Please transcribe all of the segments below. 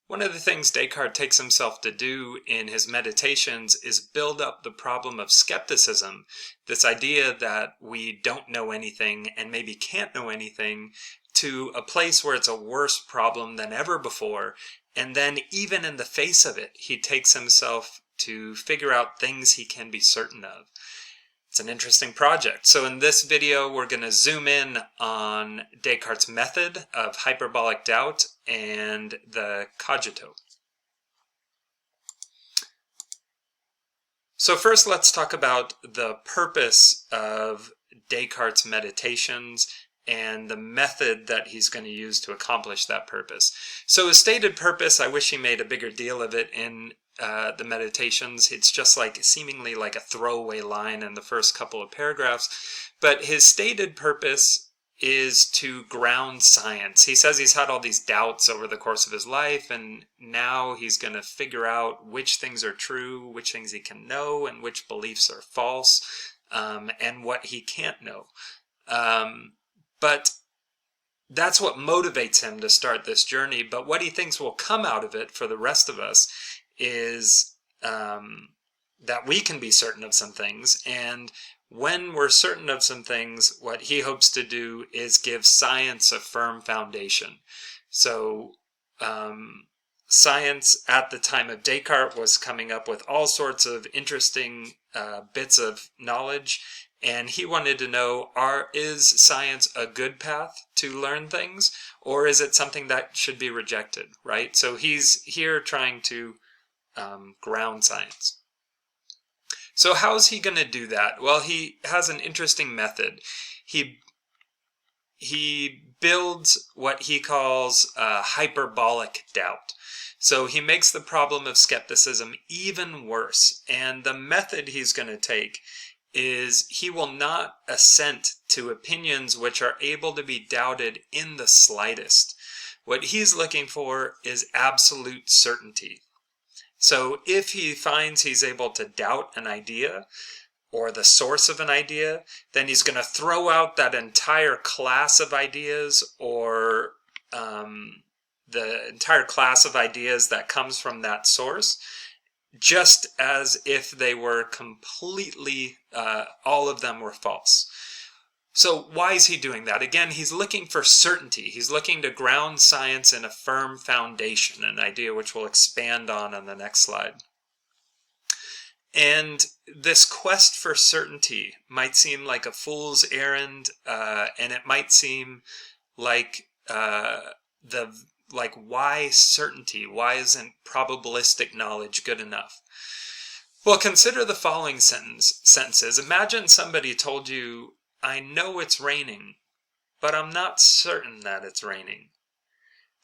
One of the things Descartes takes himself to do in his meditations is build up the problem of skepticism, this idea that we don't know anything and maybe can't know anything, to a place where it's a worse problem than ever before. And then even in the face of it, he takes himself to figure out things he can be certain of. It's an interesting project. So in this video, we're going to zoom in on Descartes' method of hyperbolic doubt and the cogito. So first, let's talk about the purpose of Descartes' meditations and the method that he's going to use to accomplish that purpose. So his stated purpose, I wish he made a bigger deal of it in the meditations. It's just like seemingly like a throwaway line in the first couple of paragraphs. But his stated purpose is to ground science. He says he's had all these doubts over the course of his life, and now he's going to figure out which things are true, which things he can know, and which beliefs are false, and what he can't know. But that's what motivates him to start this journey. But what he thinks will come out of it for the rest of us is that we can be certain of some things. And when we're certain of some things, what he hopes to do is give science a firm foundation. So science at the time of Descartes was coming up with all sorts of interesting bits of knowledge. And he wanted to know, is science a good path to learn things, or is it something that should be rejected, right? So he's here trying to ground science. So how's he going to do that? Well, he has an interesting method. He builds what he calls hyperbolic doubt. So he makes the problem of skepticism even worse. And the method he's going to take is he will not assent to opinions which are able to be doubted in the slightest. What he's looking for is absolute certainty. So if he finds he's able to doubt an idea or the source of an idea, then he's going to throw out that entire class of ideas, or the entire class of ideas that comes from that source, just as if they were completely, all of them were false. So why is he doing that? Again, he's looking for certainty. He's looking to ground science in a firm foundation, an idea which we'll expand on the next slide. And this quest for certainty might seem like a fool's errand, and it might seem like why certainty? Why isn't probabilistic knowledge good enough? Well, consider the following sentences. Imagine somebody told you, I know it's raining, but I'm not certain that it's raining.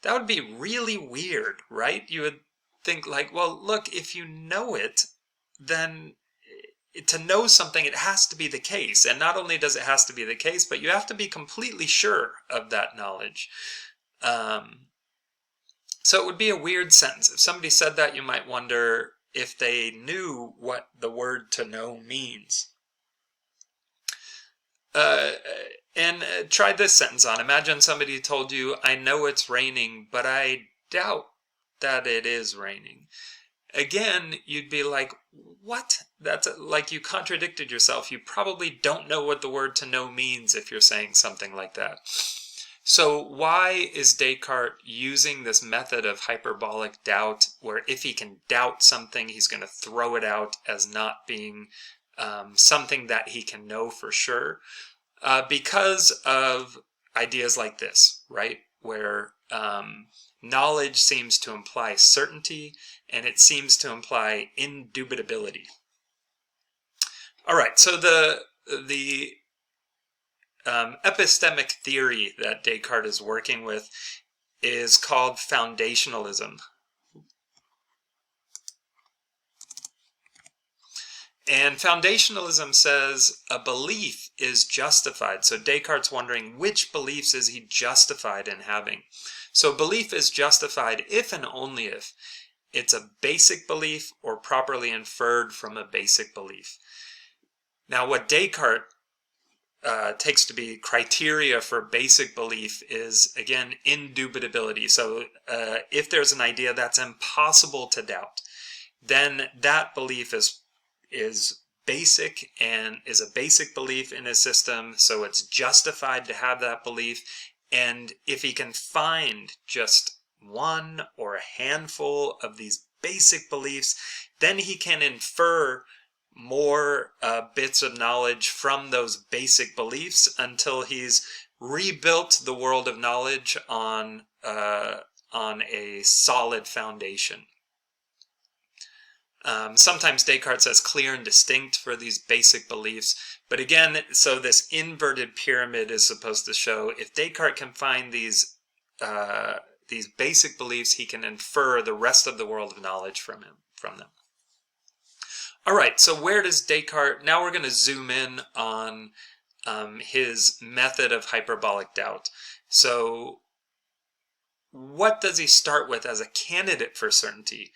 That would be really weird, right? You would think like, well, look, if you know it, then to know something, it has to be the case. And not only does it have to be the case, but you have to be completely sure of that knowledge. So it would be a weird sentence. If somebody said that, you might wonder if they knew what the word to know means. Try this sentence on. Imagine somebody told you, I know it's raining, but I doubt that it is raining. Again, you'd be like, what? That's like you contradicted yourself. You probably don't know what the word to know means if you're saying something like that. So why is Descartes using this method of hyperbolic doubt, where if he can doubt something, he's going to throw it out as not being something that he can know for sure? Because of ideas like this, right? Where knowledge seems to imply certainty, and it seems to imply indubitability. All right, so the epistemic theory that Descartes is working with is called foundationalism. And foundationalism says a belief is justified. So Descartes' wondering, which beliefs is he justified in having? So belief is justified if and only if it's a basic belief or properly inferred from a basic belief. Now what Descartes takes to be criteria for basic belief is, again, indubitability. So if there's an idea that's impossible to doubt, then that belief is basic and is a basic belief in his system, so it's justified to have that belief. And if he can find just one or a handful of these basic beliefs, then he can infer more bits of knowledge from those basic beliefs until he's rebuilt the world of knowledge on a solid foundation. Sometimes Descartes says clear and distinct for these basic beliefs. But again, so this inverted pyramid is supposed to show if Descartes can find these basic beliefs, he can infer the rest of the world of knowledge from them. All right, so where does Descartes... Now we're going to zoom in on his method of hyperbolic doubt. So what does he start with as a candidate for certainty?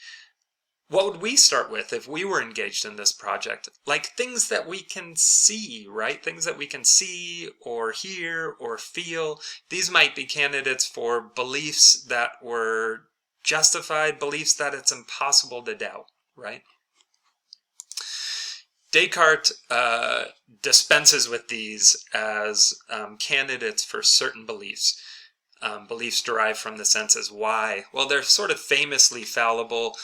What would we start with if we were engaged in this project? Like things that we can see, right? Things that we can see or hear or feel. These might be candidates for beliefs that were justified, beliefs that it's impossible to doubt, right? Descartes dispenses with these as candidates for certain beliefs. Beliefs derived from the senses. Why? Well, they're sort of famously fallible.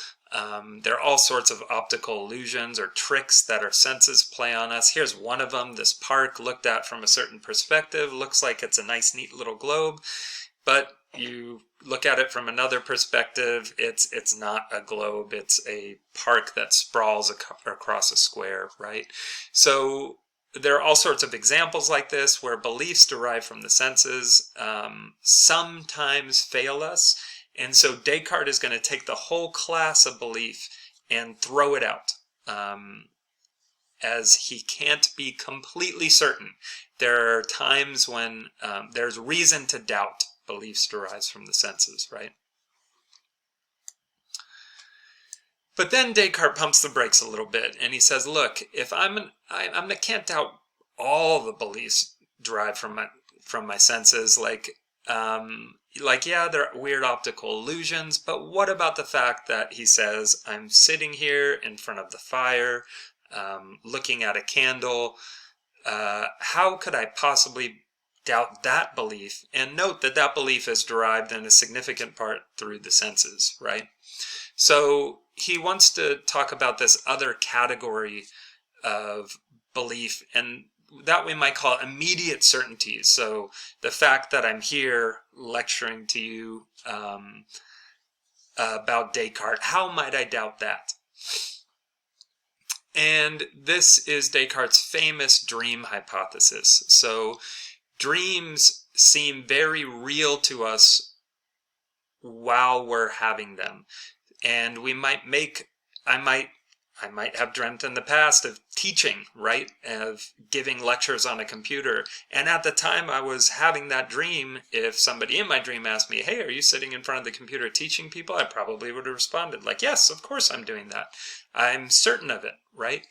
There are all sorts of optical illusions or tricks that our senses play on us. Here's one of them. This park, looked at from a certain perspective, looks like it's a nice, neat little globe. But you look at it from another perspective, it's not a globe. It's a park that sprawls across a square, right? So there are all sorts of examples like this where beliefs derived from the senses sometimes fail us. And so Descartes is going to take the whole class of belief and throw it out, as he can't be completely certain. There are times when there's reason to doubt beliefs derived from the senses, right? But then Descartes pumps the brakes a little bit, and he says, look, if I can't doubt all the beliefs derived from my senses, like yeah, there are weird optical illusions, but what about the fact that he says, I'm sitting here in front of the fire, looking at a candle. How could I possibly doubt that belief? And note that that belief is derived in a significant part through the senses, right? So he wants to talk about this other category of belief, and that we might call immediate certainties. So the fact that I'm here lecturing to you about Descartes, how might I doubt that? And this is Descartes' famous dream hypothesis. So dreams seem very real to us while we're having them. And we might make, I might have dreamt in the past of teaching, right? Of giving lectures on a computer. And at the time I was having that dream, if somebody in my dream asked me, hey, are you sitting in front of the computer teaching people? I probably would have responded like, yes, of course I'm doing that. I'm certain of it, right?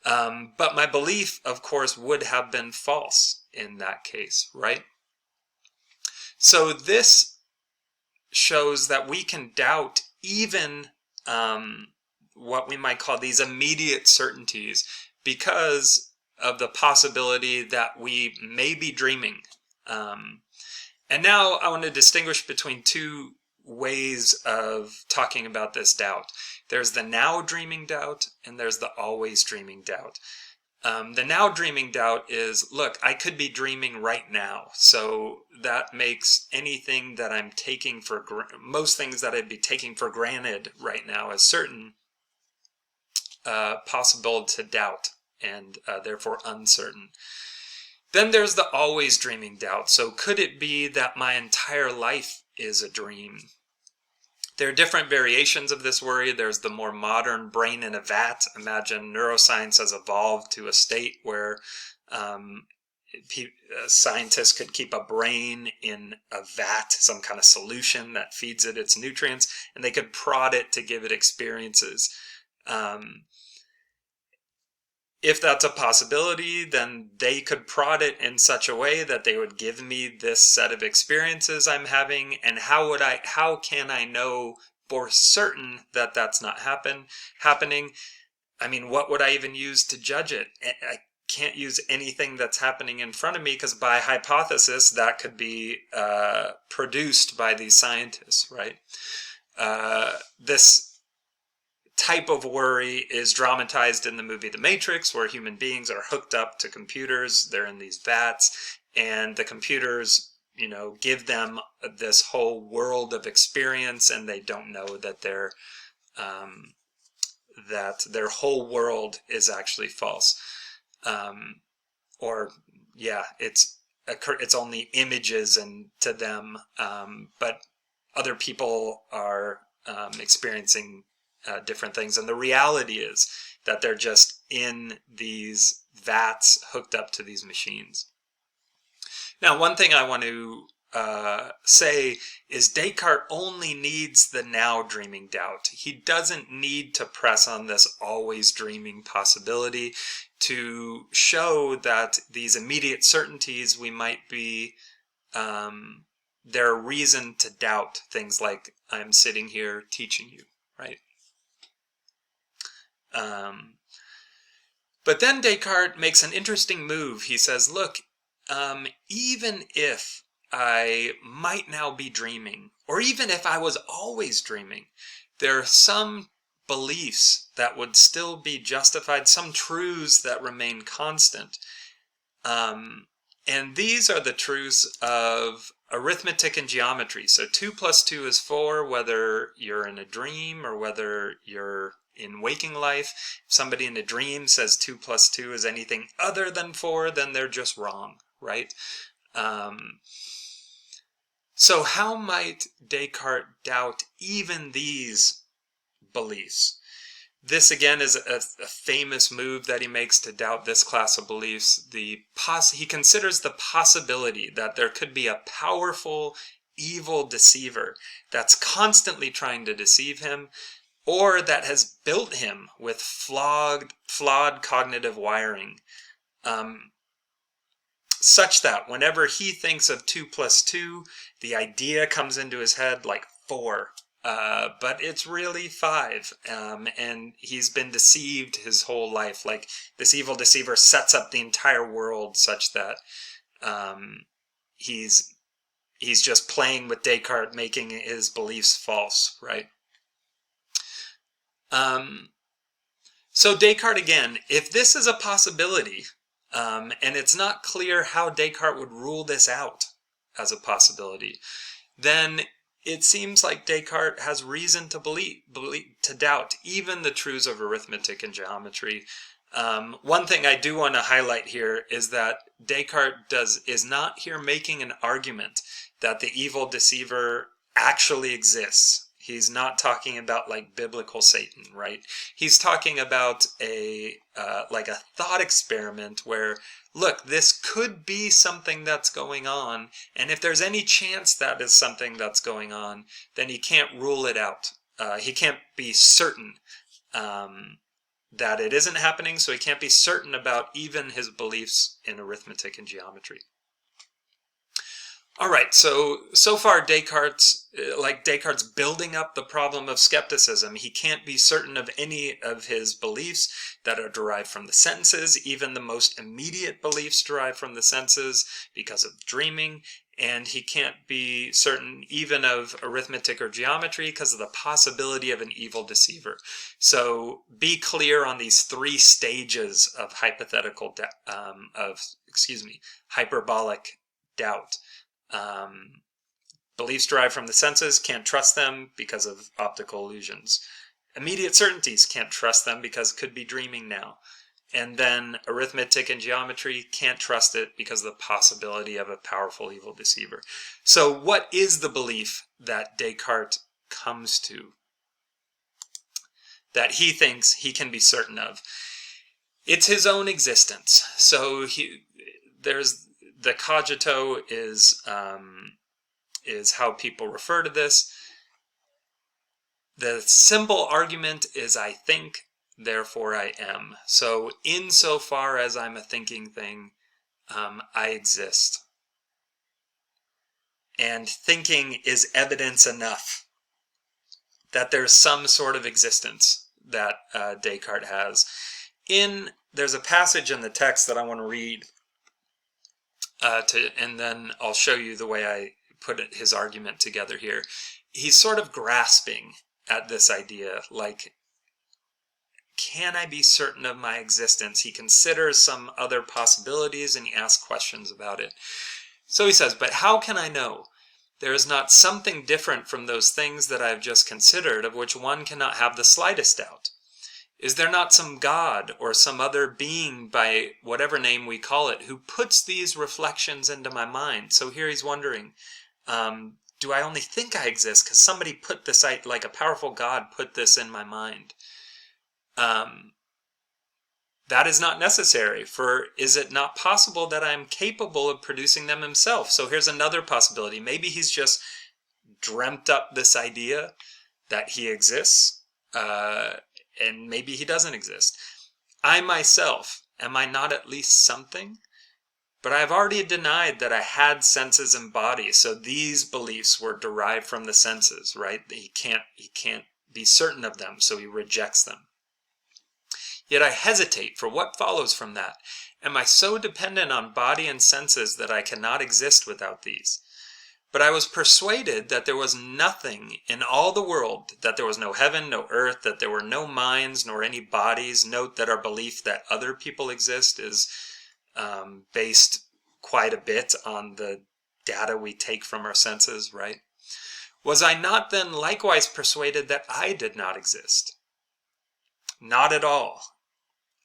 But my belief, of course, would have been false in that case, right? So this shows that we can doubt even what we might call these immediate certainties because of the possibility that we may be dreaming. And now I want to distinguish between two ways of talking about this doubt. There's the now dreaming doubt and there's the always dreaming doubt. The now dreaming doubt is, look, I could be dreaming right now. So that makes anything that I'm taking for most things that I'd be taking for granted right now as certain possible to doubt and therefore uncertain. Then there's the always dreaming doubt. So could it be that my entire life is a dream? There are different variations of this worry. There's the more modern brain in a vat. Imagine neuroscience has evolved to a state where scientists could keep a brain in a vat, some kind of solution that feeds it its nutrients, and they could prod it to give it experiences. if that's a possibility, then they could prod it in such a way that they would give me this set of experiences I'm having. And how can I know for certain that that's not happening? I mean, what would I even use to judge it? I can't use anything that's happening in front of me, because by hypothesis, that could be produced by these scientists, right? This type of worry is dramatized in the movie The Matrix, where human beings are hooked up to computers. They're in these vats, and the computers, give them this whole world of experience, and they don't know that that their whole world is actually false. It's only images and to them, but other people are experiencing different things, and the reality is that they're just in these vats hooked up to these machines. Now, one thing I want to say is Descartes only needs the now dreaming doubt. He doesn't need to press on this always dreaming possibility to show that these immediate certainties we might be, there are reason to doubt things like I'm sitting here teaching you, right? But then Descartes makes an interesting move. He says, look, even if I might now be dreaming, or even if I was always dreaming, there are some beliefs that would still be justified, some truths that remain constant. And these are the truths of arithmetic and geometry. So 2 + 2 is 4, whether you're in a dream or whether you're in waking life. If somebody in a dream says 2 + 2 is anything other than 4, then they're just wrong, right? So how might Descartes doubt even these beliefs? This, again, is a famous move that he makes to doubt this class of beliefs. He considers the possibility that there could be a powerful, evil deceiver that's constantly trying to deceive him, or that has built him with flawed cognitive wiring, such that whenever he thinks of 2 + 2, the idea comes into his head like 4. But it's really 5, and he's been deceived his whole life. Like, this evil deceiver sets up the entire world such that he's just playing with Descartes, making his beliefs false, right? So Descartes, again, if this is a possibility, and it's not clear how Descartes would rule this out as a possibility, then it seems like Descartes has reason to doubt even the truths of arithmetic and geometry. One thing I do want to highlight here is that Descartes is not here making an argument that the evil deceiver actually exists. He's not talking about like biblical Satan, right? He's talking about like a thought experiment where, look, this could be something that's going on, and if there's any chance that is something that's going on, then he can't rule it out. He can't be certain that it isn't happening, so he can't be certain about even his beliefs in arithmetic and geometry. All right, so far Descartes building up the problem of skepticism. He can't be certain of any of his beliefs that are derived from the senses, even the most immediate beliefs derived from the senses because of dreaming, and he can't be certain even of arithmetic or geometry because of the possibility of an evil deceiver. So be clear on these 3 stages of hyperbolic doubt. Beliefs derived from the senses, can't trust them because of optical illusions. Immediate certainties, can't trust them because could be dreaming now. And then arithmetic and geometry, can't trust it because of the possibility of a powerful evil deceiver. So what is the belief that Descartes comes to, that he thinks he can be certain of? It's his own existence. So there's the cogito is how people refer to this. The simple argument is, I think therefore I am. So insofar as I'm a thinking thing, I exist. And thinking is evidence enough that there's some sort of existence that Descartes has. There's a passage in the text that I want to read, and then I'll show you the way I put his argument together here. He's sort of grasping at this idea, like, can I be certain of my existence? He considers some other possibilities and he asks questions about it. So he says, but how can I know? There is not something different from those things that I have just considered, of which one cannot have the slightest doubt. Is there not some God or some other being, by whatever name we call it, who puts these reflections into my mind? So here he's wondering, do I only think I exist because somebody put this, like a powerful God put this in my mind? That is not necessary, for is it not possible that I am capable of producing them himself? So here's another possibility. Maybe he's just dreamt up this idea that he exists, and maybe he doesn't exist. I myself, am I not at least something? But I've already denied that I had senses and bodies, so these beliefs were derived from the senses, right? He can't be certain of them, so he rejects them. Yet I hesitate, for what follows from that? Am I so dependent on body and senses that I cannot exist without these? But I was persuaded that there was nothing in all the world, that there was no heaven, no earth, that there were no minds, nor any bodies. Note that our belief that other people exist is based quite a bit on the data we take from our senses, right? Was I not then likewise persuaded that I did not exist? Not at all.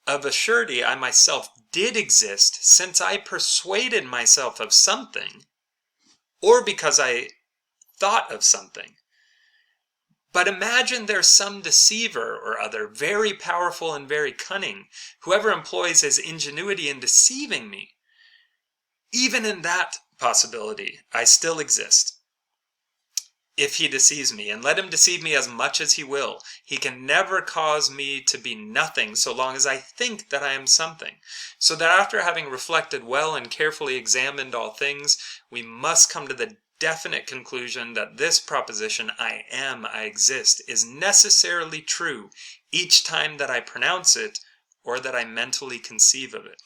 Of a surety, I myself did exist, since I persuaded myself of something, or because I thought of something. But imagine there's some deceiver or other, very powerful and very cunning, whoever employs his ingenuity in deceiving me. Even in that possibility, I still exist. If he deceives me, and let him deceive me as much as he will, he can never cause me to be nothing so long as I think that I am something. So that after having reflected well and carefully examined all things, we must come to the definite conclusion that this proposition, I am, I exist, is necessarily true each time that I pronounce it or that I mentally conceive of it.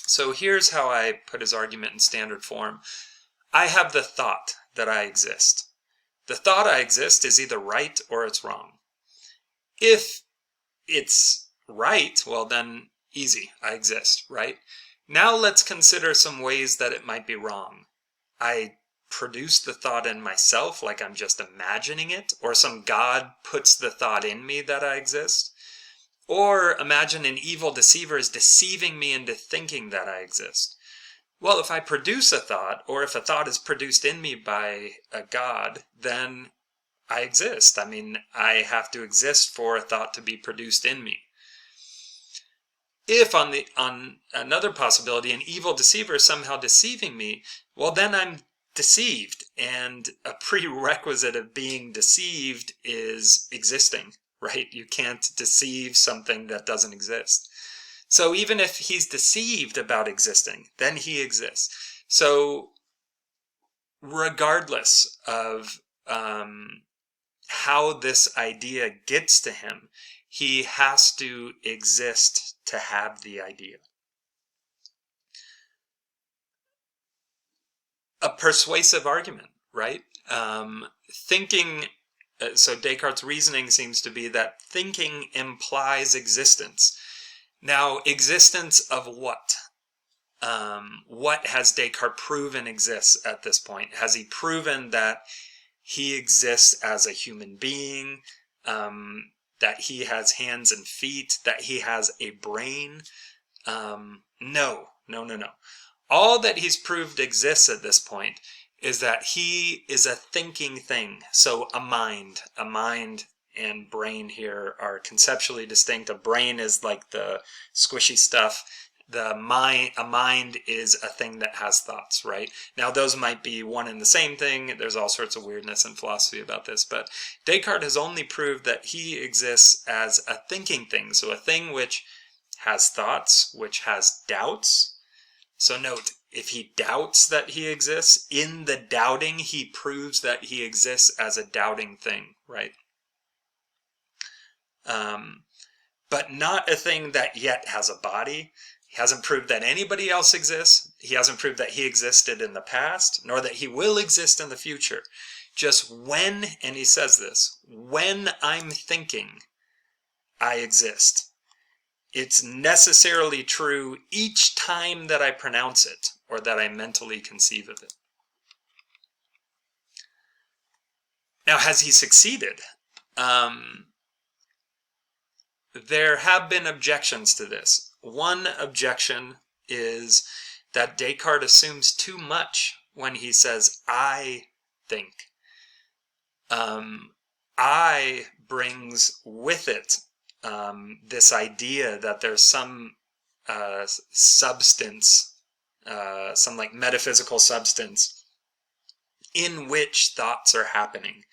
So here's how I put his argument in standard form. I have the thought that I exist. The thought I exist is either right or it's wrong. If it's right, well then easy, I exist, right? Now let's consider some ways that it might be wrong. I produce the thought in myself, like I'm just imagining it, or some God puts the thought in me that I exist. Or imagine an evil deceiver is deceiving me into thinking that I exist. Well, if I produce a thought, or if a thought is produced in me by a God, then I exist. I mean, I have to exist for a thought to be produced in me. If on another possibility, an evil deceiver is somehow deceiving me, well, then I'm deceived, and a prerequisite of being deceived is existing, right? You can't deceive something that doesn't exist. So even if he's deceived about existing, then he exists. So regardless of how this idea gets to him, he has to exist to have the idea. A persuasive argument, right? So Descartes' reasoning seems to be that thinking implies existence. Now, existence of what? What has Descartes proven exists at this point? Has he proven that he exists as a human being, that he has hands and feet, that he has a brain? No. All that he's proved exists at this point is that he is a thinking thing. So a mind and brain here are conceptually distinct. A brain is like the squishy stuff a mind is a thing that has thoughts, right? Now, those might be one and the same thing. There's all sorts of weirdness in philosophy about this, but Descartes has only proved that he exists as a thinking thing, so a thing which has thoughts, which has doubts. So note, if he doubts that he exists, in the doubting, he proves that he exists as a doubting thing, right? But not a thing that yet has a body. He hasn't proved that anybody else exists. He hasn't proved that he existed in the past, nor that he will exist in the future. Just when, and he says this, when I'm thinking, I exist. It's necessarily true each time that I pronounce it, or that I mentally conceive of it. Now, has he succeeded? There have been objections to this. One objection is that Descartes assumes too much when he says, I think. I brings with it this idea that there's some substance, some like metaphysical substance in which thoughts are happening.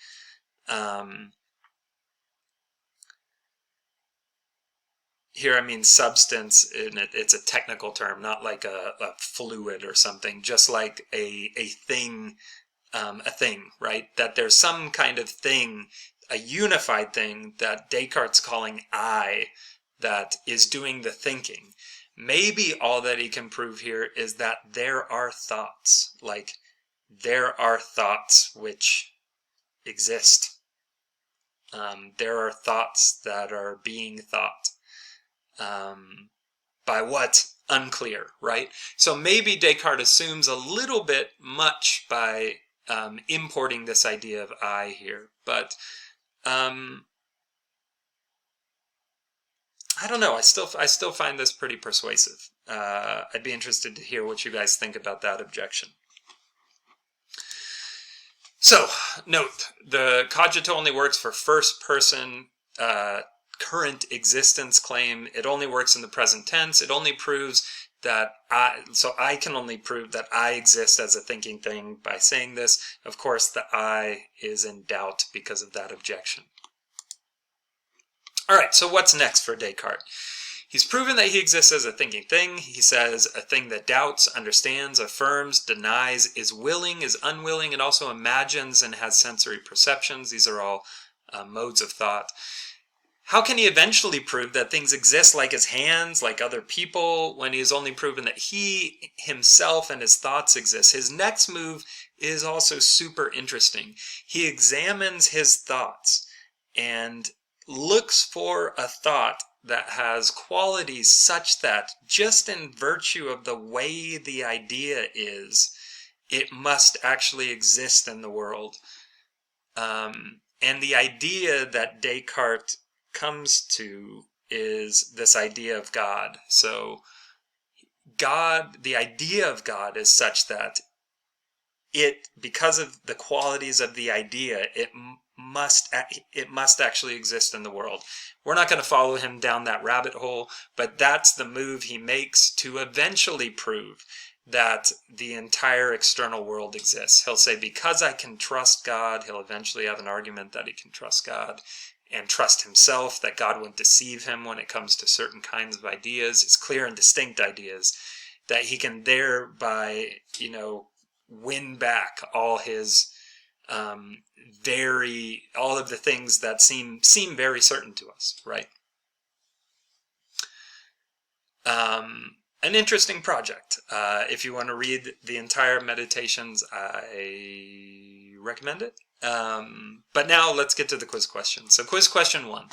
Here I mean substance, it's a technical term, not like a fluid or something, just like a thing, right? That there's some kind of thing, a unified thing that Descartes calling I, that is doing the thinking. Maybe all that he can prove here is that there are thoughts, like there are thoughts which exist. There are thoughts that are being thought. By what? Unclear, right? So maybe Descartes assumes a little bit much by importing this idea of I here, but I don't know. I still find this pretty persuasive. I'd be interested to hear what you guys think about that objection. So, note, the cogito only works for first-person current existence claim. It only works in the present tense. It only proves that I can only prove that I exist as a thinking thing by saying this. Of course, the I is in doubt because of that objection. All right, so what's next for Descartes? He's proven that he exists as a thinking thing. He says a thing that doubts, understands, affirms, denies, is willing, is unwilling, and also imagines and has sensory perceptions. These are all modes of thought. How can he eventually prove that things exist like his hands, like other people, when he has only proven that he himself and his thoughts exist? His next move is also super interesting. He examines his thoughts and looks for a thought that has qualities such that just in virtue of the way the idea is, it must actually exist in the world. And the idea that Descartes comes to is this idea of God. So God, the idea of God is such that because of the qualities of the idea, it must actually exist in the world. We're not going to follow him down that rabbit hole, but that's the move he makes to eventually prove that the entire external world exists. He'll say, because I can trust God, he'll eventually have an argument that he can trust God and trust himself, that God won't deceive him when it comes to certain kinds of ideas. It's clear and distinct ideas that he can thereby, win back all his all of the things that seem very certain to us, right? An interesting project. If you want to read the entire Meditations, I recommend it. But now let's get to the quiz question. So quiz question 1.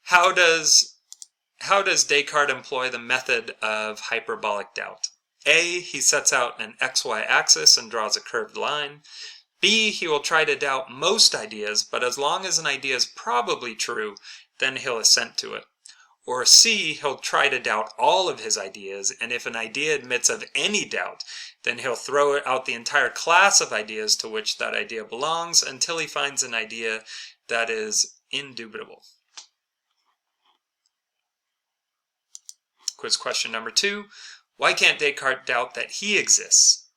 How does Descartes employ the method of hyperbolic doubt? A, he sets out an XY axis and draws a curved line. B, he will try to doubt most ideas, but as long as an idea is probably true, then he'll assent to it. Or C, he'll try to doubt all of his ideas, and if an idea admits of any doubt, then he'll throw out the entire class of ideas to which that idea belongs until he finds an idea that is indubitable. Quiz question number 2. Why can't Descartes doubt that he exists?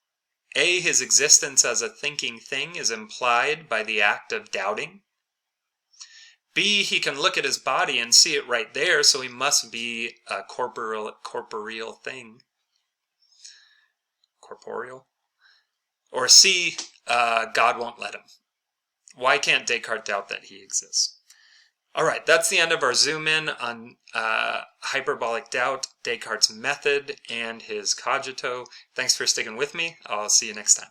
A, his existence as a thinking thing is implied by the act of doubting. B, he can look at his body and see it right there, so he must be a corporeal thing. Corporeal. Or C, God won't let him. Why can't Descartes doubt that he exists? All right, that's the end of our zoom in on hyperbolic doubt, Descartes' method, and his cogito. Thanks for sticking with me. I'll see you next time.